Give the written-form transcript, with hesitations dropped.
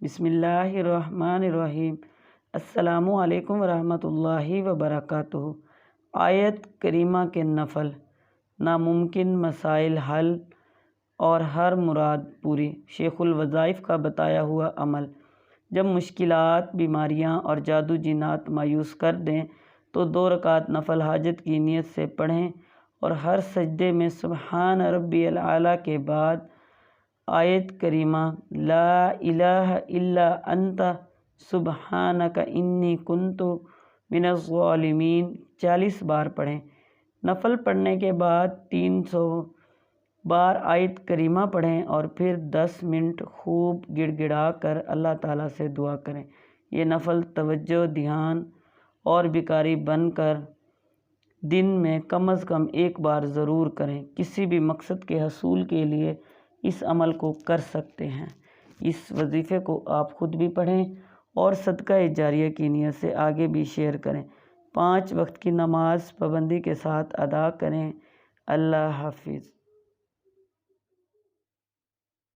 بسم اللہ الرحمن الرحیم۔ السلام علیکم ورحمۃ اللہ وبرکاتہ۔ آیت کریمہ کے نفل، ناممکن مسائل حل اور ہر مراد پوری۔ شیخ الوظائف کا بتایا ہوا عمل۔ جب مشکلات، بیماریاں اور جادو جنات مایوس کر دیں تو 2 رکعت نفل حاجت کی نیت سے پڑھیں اور ہر سجدے میں سبحان ربی الاعلیٰ کے بعد آیت کریمہ لا الہ الا انت سبحانک انی کنت من الظالمین 40 بار پڑھیں۔ نفل پڑھنے کے بعد 300 بار آیت کریمہ پڑھیں اور پھر 10 منٹ خوب گڑ گڑا کر اللہ تعالیٰ سے دعا کریں۔ یہ نفل توجہ، دھیان اور بیکاری بن کر دن میں کم از کم 1 بار ضرور کریں۔ کسی بھی مقصد کے حصول کے لیے اس عمل کو کر سکتے ہیں۔ اس وظیفے کو آپ خود بھی پڑھیں اور صدقہ جاریہ کی نیت سے آگے بھی شیئر کریں۔ 5 وقت کی نماز پابندی کے ساتھ ادا کریں۔ اللہ حافظ۔